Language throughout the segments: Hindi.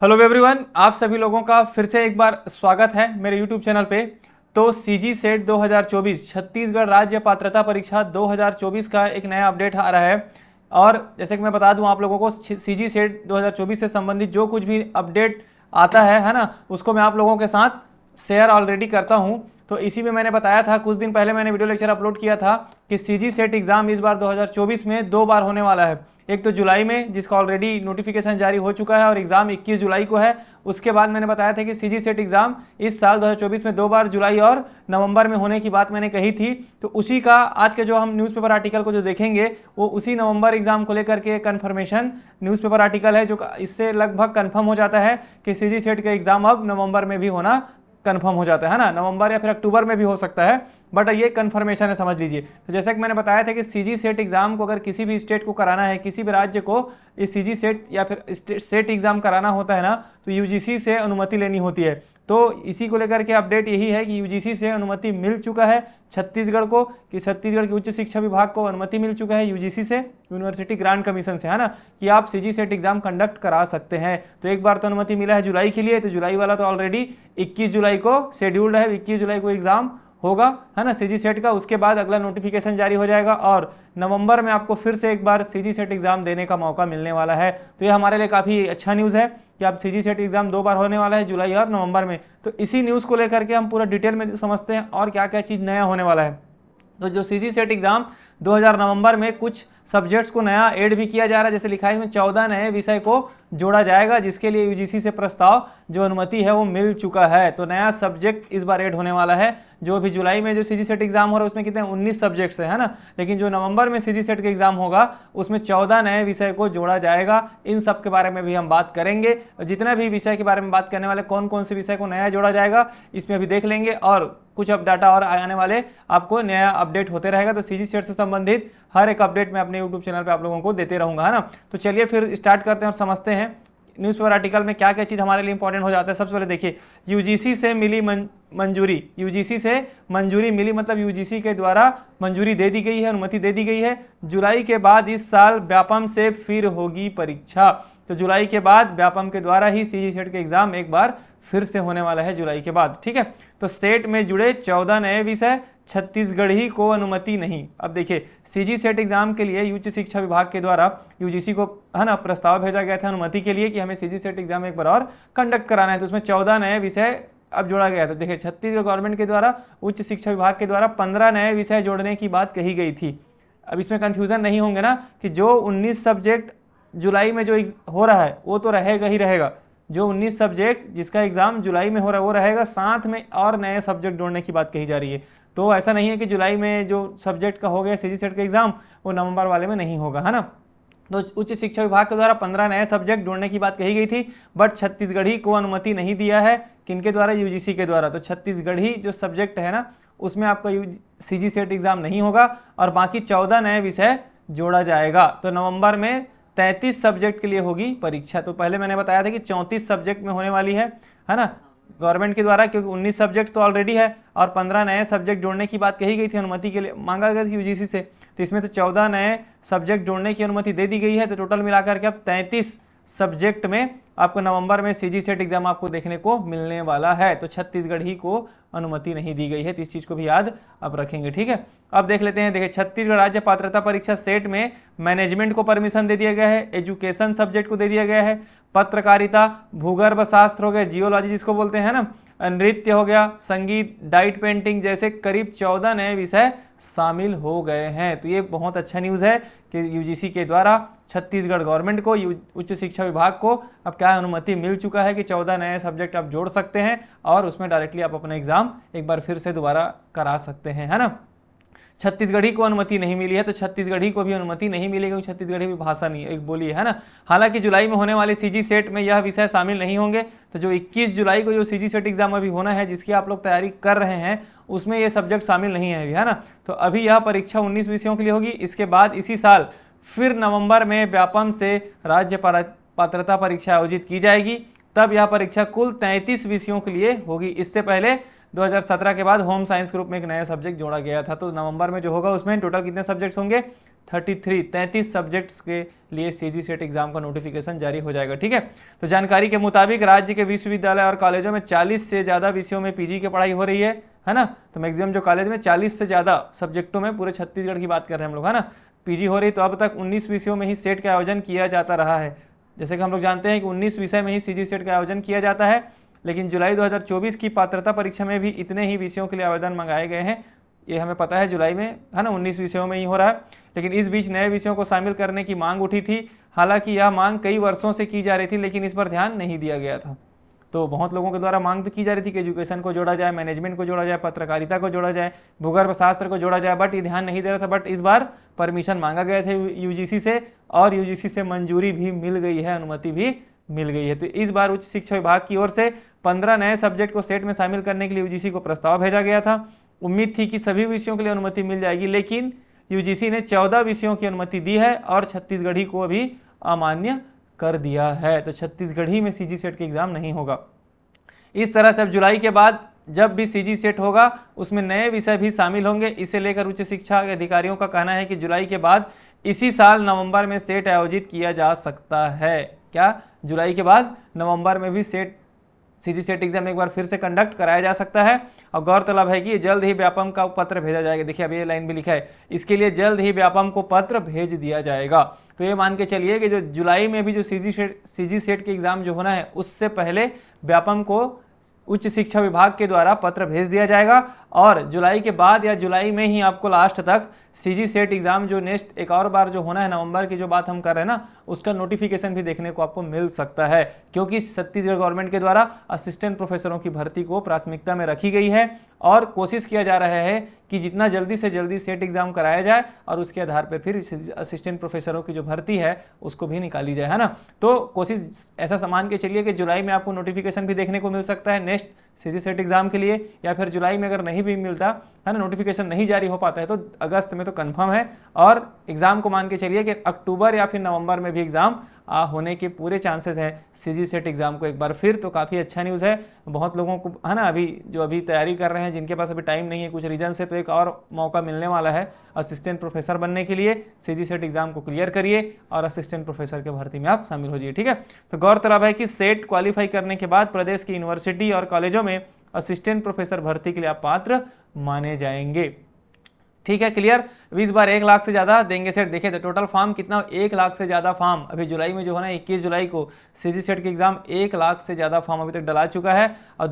हेलो एवरीवन, आप सभी लोगों का फिर से एक बार स्वागत है मेरे यूट्यूब चैनल पे। तो सीजी सेट 2024 छत्तीसगढ़ राज्य पात्रता परीक्षा 2024 का एक नया अपडेट आ रहा है। और जैसे कि मैं बता दूं आप लोगों को, सीजी सेट 2024 से संबंधित जो कुछ भी अपडेट आता है ना, उसको मैं आप लोगों के साथ शेयर ऑलरेडी करता हूं। तो इसी में मैंने बताया था, कुछ दिन पहले मैंने वीडियो लेक्चर अपलोड किया था कि सीजी सेट एग्जाम इस बार 2024 में 2 बार होने वाला है। एक तो जुलाई में, जिसका ऑलरेडी नोटिफिकेशन जारी हो चुका है और एग्जाम 21 जुलाई को है। उसके बाद मैंने बताया था कि सीजी सेट एग्जाम इस साल 2024 में 2 बार जुलाई और नवंबर में होने की बात मैंने कही थी। तो उसी का आज के जो हम न्यूज़पेपर आर्टिकल को जो देखेंगे वो उसी नवंबर एग्जाम को लेकर के कंफर्मेशन न्यूज़पेपर आर्टिकल है, जो इससे लगभग कंफर्म हो जाता है कि सीजी सेट का एग्जाम अब नवंबर में भी होना कंफर्म हो जाता है ना। नवंबर या फिर अक्टूबर में भी हो सकता है, बट ये कंफर्मेशन है, समझ लीजिए। तो जैसा कि मैंने बताया था कि सीजी सेट एग्जाम को अगर किसी भी स्टेट को कराना है, किसी भी राज्य को इस सीजी सेट या फिर सेट एग्जाम कराना होता है ना, तो यूजीसी से अनुमति लेनी होती है। तो इसी को लेकर के अपडेट यही है कि यूजीसी से अनुमति मिल चुका है छत्तीसगढ़ को, कि छत्तीसगढ़ के उच्च शिक्षा विभाग को अनुमति मिल चुका है यूजीसी से, यूनिवर्सिटी ग्रांट कमीशन से, है ना, कि आप सीजी सेट एग्जाम कंडक्ट करा सकते हैं। तो एक बार तो अनुमति मिला है जुलाई के लिए, तो जुलाई वाला तो ऑलरेडी 21 जुलाई को शेड्यूल्ड है, 21 जुलाई को एग्जाम होगा, है ना, सीजी सेट का। उसके बाद अगला नोटिफिकेशन जारी हो जाएगा और नवंबर में आपको फिर से एक बार सीजी सेट एग्जाम देने का मौका मिलने वाला है। तो ये हमारे लिए काफ़ी अच्छा न्यूज़ है कि आप सीजी सेट एग्जाम 2 बार होने वाला है, जुलाई और नवंबर में। तो इसी न्यूज़ को लेकर के हम पूरा डिटेल में समझते हैं और क्या क्या चीज़ नया होने वाला है। तो जो सीजी सेट एग्जाम 2000 नवंबर में कुछ सब्जेक्ट्स को नया ऐड भी किया जा रहा है, जैसे लिखा है इसमें 14 नए विषय को जोड़ा जाएगा, जिसके लिए यूजीसी से प्रस्ताव जो अनुमति है वो मिल चुका है। तो नया सब्जेक्ट इस बार ऐड होने वाला है। जो अभी जुलाई में जो सीजी सेट एग्जाम हो रहा है उसमें कितने 19 सब्जेक्ट्स है ना, लेकिन जो नवंबर में सीजी सेट का एग्जाम होगा उसमें 14 नए विषय को जोड़ा जाएगा। इन सब के बारे में भी हम बात करेंगे, जितना भी विषय के बारे में बात करने वाले, कौन कौन से विषय को नया जोड़ा जाएगा इसमें अभी देख लेंगे, और कुछ अब डाटा और आने वाले आपको नया अपडेट होते रहेगा। तो सीजी सेट से संबंधित हर एक अपडेट मैं अपने यूट्यूब चैनल पे आप लोगों को देते रहूंगा, है ना। तो चलिए फिर स्टार्ट करते हैं और समझते हैं न्यूज़पेपर आर्टिकल में क्या क्या चीज़ हमारे लिए इंपॉर्टेंट हो जाता है। सबसे पहले देखिए, यूजीसी से मिली मंजूरी, यूजीसी से मंजूरी मिली मतलब यूजीसी के द्वारा मंजूरी दे दी गई है, अनुमति दे दी गई है। जुलाई के बाद इस साल व्यापम से फिर होगी परीक्षा। तो जुलाई के बाद व्यापम के द्वारा ही सीजी सेट के एग्जाम एक बार फिर से होने वाला है जुलाई के बाद, ठीक है। तो सेट में जुड़े 14 नए विषय, छत्तीसगढ़ ही को अनुमति नहीं। अब देखिए, सीजी सेट एग्जाम के लिए उच्च शिक्षा विभाग के द्वारा यूजीसी को, है ना, प्रस्ताव भेजा गया था अनुमति के लिए कि हमें सीजी सेट एग्जाम एक बार और कंडक्ट कराना है। तो उसमें 14 नए विषय अब जोड़ा गया। तो देखिए, छत्तीसगढ़ गवर्नमेंट के द्वारा, उच्च शिक्षा विभाग के द्वारा 15 नए विषय जोड़ने की बात कही गई थी। अब इसमें कंफ्यूजन नहीं होंगे ना कि जो 19 सब्जेक्ट जुलाई में जो हो रहा है वो तो रहेगा ही रहेगा। जो 19 सब्जेक्ट जिसका एग्जाम जुलाई में हो रहा है वो रहेगा, साथ में और नए सब्जेक्ट जोड़ने की बात कही जा रही है। तो ऐसा नहीं है कि जुलाई में जो सब्जेक्ट का हो गया सीजी सेट का एग्जाम वो नवंबर वाले में नहीं होगा, है ना। तो उच्च शिक्षा विभाग के द्वारा 15 नए सब्जेक्ट जोड़ने की बात कही गई थी, बट छत्तीसगढ़ी को अनुमति नहीं दिया है। किनके द्वारा? यूजीसी के द्वारा। तो छत्तीसगढ़ी जो सब्जेक्ट है ना उसमें आपका सीजी सेट एग्जाम नहीं होगा और बाकी 14 नए विषय जोड़ा जाएगा। तो नवंबर में 33 सब्जेक्ट के लिए होगी परीक्षा। तो पहले मैंने बताया था कि 34 सब्जेक्ट में होने वाली है ना, गवर्नमेंट के द्वारा, क्योंकि 19 सब्जेक्ट तो ऑलरेडी है और 15 नए सब्जेक्ट जोड़ने की बात कही गई थी, अनुमति के लिए मांगा गया था यूजीसी से। तो इसमें से 14 नए सब्जेक्ट जोड़ने की अनुमति दे दी गई है। तो टोटल मिलाकर के अब 33 सब्जेक्ट में आपको नवंबर में सीजी सेट एग्जाम आपको देखने को मिलने वाला है। तो छत्तीसगढ़ ही को अनुमति नहीं दी गई है, तो इस चीज को भी याद अब रखेंगे, ठीक है। अब देख लेते हैं। देखिए, छत्तीसगढ़ राज्य पात्रता परीक्षा सेट में मैनेजमेंट को परमिशन दे दिया गया है, एजुकेशन सब्जेक्ट को दे दिया गया है, पत्रकारिता, भूगर्भ शास्त्र हो गया, जियोलॉजी जिसको बोलते हैं ना, नृत्य हो गया, संगीत, डाइट पेंटिंग जैसे करीब 14 नए विषय शामिल हो गए हैं। तो ये बहुत अच्छा न्यूज़ है कि यूजीसी के द्वारा छत्तीसगढ़ गवर्नमेंट को, उच्च शिक्षा विभाग को अब क्या अनुमति मिल चुका है कि 14 नए सब्जेक्ट आप जोड़ सकते हैं और उसमें डायरेक्टली आप अपना एग्जाम एक बार फिर से दोबारा करा सकते हैं, है ना। छत्तीसगढ़ी को अनुमति नहीं मिली है, तो छत्तीसगढ़ी को भी अनुमति नहीं मिलेगी, छत्तीसगढ़ी भी भाषा नहीं एक बोली है ना। हालांकि जुलाई में होने वाले सीजी सेट में यह विषय शामिल नहीं होंगे। तो जो 21 जुलाई को जो सीजी सेट एग्जाम अभी होना है, जिसकी आप लोग तैयारी कर रहे हैं, उसमें ये सब्जेक्ट शामिल नहीं है अभी, है ना। तो अभी यह परीक्षा 19 विषयों के लिए होगी। इसके बाद इसी साल फिर नवंबर में व्यापम से राज्य पात्रता परीक्षा आयोजित की जाएगी। तब यह परीक्षा कुल 33 विषयों के लिए होगी। इससे पहले 2017 के बाद होम साइंस ग्रुप में एक नया सब्जेक्ट जोड़ा गया था। तो नवंबर में जो होगा उसमें टोटल कितने सब्जेक्ट्स होंगे? 33 सब्जेक्ट्स के लिए सीजी सेट एग्जाम का नोटिफिकेशन जारी हो जाएगा। ठीक है, तो जानकारी के मुताबिक राज्य के विश्वविद्यालय और कॉलेजों में 40 से ज़्यादा विषयों में पीजी की पढ़ाई हो रही है ना। तो मैक्सिमम जो कॉलेज में 40 से ज़्यादा सब्जेक्टों में, पूरे छत्तीसगढ़ की बात कर रहे हैं हम लोग, है ना, पीजी हो रही। तो अब तक 19 विषयों में ही सेट का आयोजन किया जाता रहा है। जैसे कि हम लोग जानते हैं कि 19 विषय में ही सीजी सेट का आयोजन किया जाता है, लेकिन जुलाई 2024 की पात्रता परीक्षा में भी इतने ही विषयों के लिए आवेदन मंगाए गए हैं। ये हमें पता है जुलाई में, है ना, 19 विषयों में ही हो रहा है। लेकिन इस बीच नए विषयों को शामिल करने की मांग उठी थी। हालांकि यह मांग कई वर्षों से की जा रही थी, लेकिन इस पर ध्यान नहीं दिया गया था। तो बहुत लोगों के द्वारा मांग तो की जा रही थी कि एजुकेशन को जोड़ा जाए, मैनेजमेंट को जोड़ा जाए, पत्रकारिता को जोड़ा जाए, भूगर्भ शास्त्र को जोड़ा जाए, बट ये ध्यान नहीं दे रहा था। बट इस बार परमिशन मांगा गया था यूजीसी से, और यूजीसी से मंजूरी भी मिल गई है, अनुमति भी मिल गई है। तो इस बार उच्च शिक्षा विभाग की ओर से 15 नए सब्जेक्ट को सेट में शामिल करने के लिए यूजीसी को प्रस्ताव भेजा गया था। उम्मीद थी कि सभी विषयों के लिए अनुमति मिल जाएगी, लेकिन यूजीसी ने 14 विषयों की अनुमति दी है और छत्तीसगढ़ी को भी अमान्य कर दिया है। तो छत्तीसगढ़ी में सीजी सेट का एग्जाम नहीं होगा। इस तरह से अब जुलाई के बाद जब भी सीजी सेट होगा उसमें नए विषय भी शामिल होंगे। इसे लेकर उच्च शिक्षा के अधिकारियों का कहना है कि जुलाई के बाद इसी साल नवंबर में सेट आयोजित किया जा सकता है। क्या जुलाई के बाद नवंबर में भी सीजी सेट एग्जाम एक बार फिर से कंडक्ट कराया जा सकता है। और गौरतलब है कि जल्द ही व्यापम का पत्र भेजा जाएगा। देखिए अब ये लाइन भी लिखा है, इसके लिए जल्द ही व्यापम को पत्र भेज दिया जाएगा। तो ये मान के चलिए कि जो जुलाई में भी जो सीजी सेट के एग्जाम जो होना है उससे पहले व्यापम को उच्च शिक्षा विभाग के द्वारा पत्र भेज दिया जाएगा, और जुलाई के बाद या जुलाई में ही आपको लास्ट तक सीजी सेट एग्जाम जो नेक्स्ट एक और बार जो होना है नवंबर की जो बात हम कर रहे हैं ना, उसका नोटिफिकेशन भी देखने को आपको मिल सकता है। क्योंकि छत्तीसगढ़ गवर्नमेंट के द्वारा असिस्टेंट प्रोफेसरों की भर्ती को प्राथमिकता में रखी गई है और कोशिश किया जा रहा है कि जितना जल्दी से जल्दी सेट एग्जाम कराया जाए और उसके आधार पर फिर असिस्टेंट प्रोफेसरों की जो भर्ती है उसको भी निकाली जाए, है ना। तो कोशिश ऐसा मान के चलिए कि जुलाई में आपको नोटिफिकेशन भी देखने को मिल सकता है नेक्स्ट सीजी सेट एग्जाम के लिए, या फिर जुलाई में अगर नहीं भी मिलता है ना, नोटिफिकेशन नहीं जारी हो पाता है तो अगस्त में तो कंफर्म है। और एग्जाम को मान के चलिए कि अक्टूबर या फिर नवंबर में भी एग्जाम होने के पूरे चांसेस हैं सीजी सेट एग्जाम को एक बार फिर। तो काफ़ी अच्छा न्यूज़ है बहुत लोगों को, है ना, अभी तैयारी कर रहे हैं, जिनके पास अभी टाइम नहीं है कुछ रीजन से, तो एक और मौका मिलने वाला है असिस्टेंट प्रोफेसर बनने के लिए। सीजी सेट एग्जाम को क्लियर करिए और असिस्टेंट प्रोफेसर के भर्ती में आप शामिल हो जाइए। ठीक है, तो गौरतलब है कि सेट क्वालिफाई करने के बाद प्रदेश की यूनिवर्सिटी और कॉलेजों में असिस्टेंट प्रोफेसर भर्ती के लिए आप पात्र माने जाएंगे। ठीक है, क्लियर। इस बार 1 लाख से ज़्यादा देंगे सेट। देखिए तो टोटल फॉर्म कितना, 1 लाख से ज़्यादा फॉर्म अभी जुलाई में जो है ना 21 जुलाई को सीजी सेट के एग्जाम 1 लाख से ज़्यादा फॉर्म अभी तक डला चुका है। और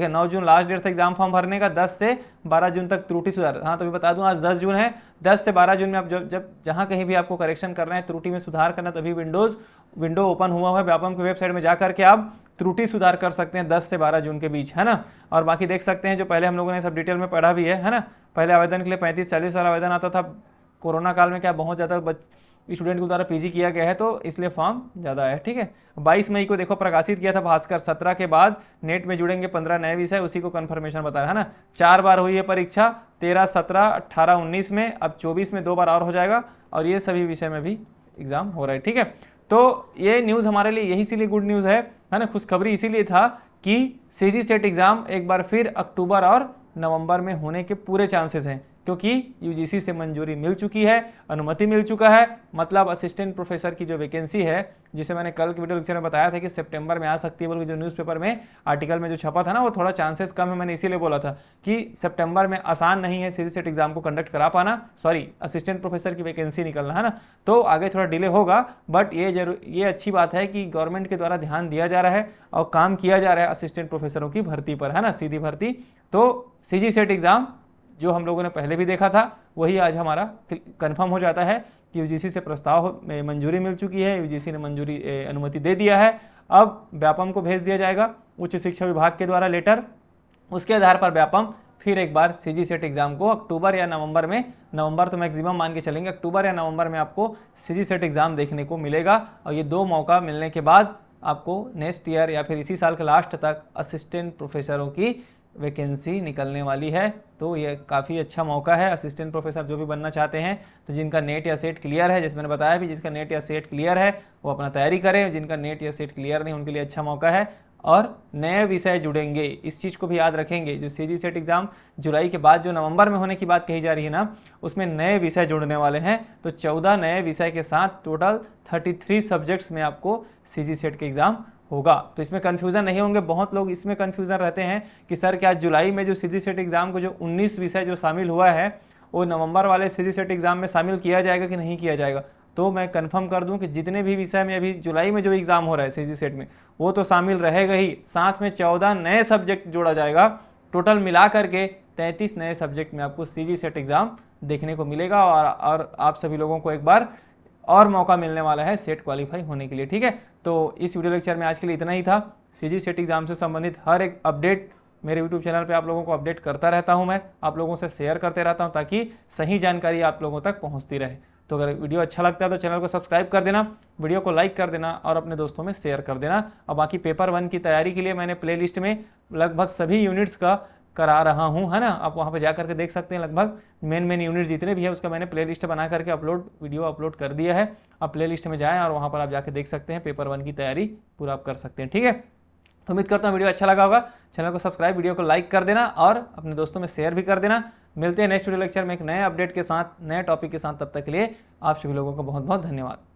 9 जून लास्ट डेट था एग्जाम फॉर्म भरने का, 10 से 12 जून तक त्रुटि सुधार। हाँ तो अभी बता दूं आज 10 जून है, 10 से 12 जून में आप जब जहाँ कहीं भी आपको करेक्शन करना है, त्रुटि में सुधार करना है, तभी विंडो ओपन हुआ है व्यापम की वेबसाइट में जा करके आप त्रुटि सुधार कर सकते हैं 10 से 12 जून के बीच, है ना। और बाकी देख सकते हैं जो पहले हम लोगों ने सब डिटेल में पढ़ा भी है ना। पहले आवेदन के लिए 35-40 साल आवेदन आता था, कोरोना काल में क्या बहुत ज़्यादा स्टूडेंट के द्वारा पीजी किया गया है तो इसलिए फॉर्म ज़्यादा है। ठीक है, 22 मई को देखो प्रकाशित किया था भास्कर। 17 के बाद नेट में जुड़ेंगे 15 नए विषय, उसी को कन्फर्मेशन बताया है ना। 4 बार हुई है परीक्षा, 13, 17, 18, 19 में, अब 24 में 2 बार और हो जाएगा, और ये सभी विषय में भी एग्जाम हो रहा है। ठीक है, तो ये न्यूज़ हमारे लिए यही इसीलिए गुड न्यूज़ है ना, खुशखबरी इसीलिए था कि सीजी सेट एग्जाम एक बार फिर अक्टूबर और नवंबर में होने के पूरे चांसेस हैं, क्योंकि यूजीसी से मंजूरी मिल चुकी है, अनुमति मिल चुका है। मतलब असिस्टेंट प्रोफेसर की जो वैकेंसी है, जिसे मैंने कल के वीडियो लेक्चर में बताया था कि सितंबर में आ सकती है, बल्कि जो न्यूज़पेपर में आर्टिकल में जो छपा था ना, वो थोड़ा चांसेस कम है। मैंने इसीलिए बोला था कि सितंबर में आसान नहीं है सीजी सेट एग्जाम को कंडक्ट करा पाना, सॉरी असिस्टेंट प्रोफेसर की वैकेंसी निकलना, है ना। तो आगे थोड़ा डिले होगा, बट ये अच्छी बात है कि गवर्नमेंट के द्वारा ध्यान दिया जा रहा है और काम किया जा रहा है असिस्टेंट प्रोफेसरों की भर्ती पर, है ना, सीधी भर्ती। तो सीजी सेट एग्जाम जो हम लोगों ने पहले भी देखा था वही आज हमारा कंफर्म हो जाता है कि यूजीसी से प्रस्ताव में मंजूरी मिल चुकी है, यूजीसी ने अनुमति दे दिया है। अब व्यापम को भेज दिया जाएगा उच्च शिक्षा विभाग के द्वारा लेटर, उसके आधार पर व्यापम फिर एक बार सीजी सेट एग्जाम को अक्टूबर या नवंबर में, नवंबर तो मैक्सिमम मान के चलेंगे, अक्टूबर या नवंबर में आपको सीजी सेट एग्जाम देखने को मिलेगा। और ये 2 मौका मिलने के बाद आपको नेक्स्ट ईयर या फिर इसी साल के लास्ट तक असिस्टेंट प्रोफेसरों की वैकेंसी निकलने वाली है। तो ये काफ़ी अच्छा मौका है असिस्टेंट प्रोफेसर जो भी बनना चाहते हैं, तो जिनका नेट या सेट क्लियर है, जैसे मैंने बताया भी, जिसका नेट या सेट क्लियर है वो अपना तैयारी करें, जिनका नेट या सेट क्लियर नहीं उनके लिए अच्छा मौका है। और नए विषय जुड़ेंगे। इस चीज़ को भी याद रखेंगे। जो सीजी सेट एग्ज़ाम जुलाई के बाद जो नवंबर में होने की बात कही जा रही है ना, उसमें नए विषय जुड़ने वाले हैं। तो 14 नए विषय के साथ टोटल 33 सब्जेक्ट्स में आपको सीजी सेट के एग्ज़ाम होगा। तो इसमें कन्फ्यूज़न नहीं होंगे। बहुत लोग इसमें कन्फ्यूज़न रहते हैं कि सर क्या जुलाई में जो सीजी सेट एग्ज़ाम को जो 19 विषय जो शामिल हुआ है वो नवंबर वाले सीजी सेट एग्ज़ाम में शामिल किया जाएगा कि नहीं किया जाएगा। तो मैं कंफर्म कर दूं कि जितने भी विषय में अभी जुलाई में जो एग्ज़ाम हो रहा है सीजी सेट में, वो तो शामिल रहेगा ही, साथ में 14 नए सब्जेक्ट जोड़ा जाएगा। टोटल मिला करके 33 नए सब्जेक्ट में आपको सीजी सेट एग्ज़ाम देखने को मिलेगा। और आप सभी लोगों को एक बार और मौका मिलने वाला है सेट क्वालिफाई होने के लिए। ठीक है, तो इस वीडियो लेक्चर में आज के लिए इतना ही था। सीजी सेट एग्ज़ाम से संबंधित हर एक अपडेट मेरे यूट्यूब चैनल पे आप लोगों को अपडेट करता रहता हूं। मैं आप लोगों से शेयर करते रहता हूं ताकि सही जानकारी आप लोगों तक पहुंचती रहे। तो अगर वीडियो अच्छा लगता है तो चैनल को सब्सक्राइब कर देना, वीडियो को लाइक कर देना और अपने दोस्तों में शेयर कर देना। और बाकी पेपर 1 की तैयारी के लिए मैंने प्लेलिस्ट में लगभग सभी यूनिट्स का करा रहा हूँ, है ना। आप वहाँ पे जा करके देख सकते हैं। लगभग मेन यूनिट जितने भी है उसका मैंने प्लेलिस्ट बना करके वीडियो अपलोड कर दिया है। आप प्लेलिस्ट में जाएँ और वहाँ पर आप जाके देख सकते हैं। पेपर 1 की तैयारी पूरा आप कर सकते हैं। ठीक है, तो उम्मीद करता हूँ वीडियो अच्छा लगा होगा। चैनल को सब्सक्राइब, वीडियो को लाइक कर देना और अपने दोस्तों में शेयर भी कर देना। मिलते हैं नेक्स्ट वीडियो लेक्चर में एक नए अपडेट के साथ, नए टॉपिक के साथ। तब तक के लिए आप सभी लोगों को बहुत बहुत धन्यवाद।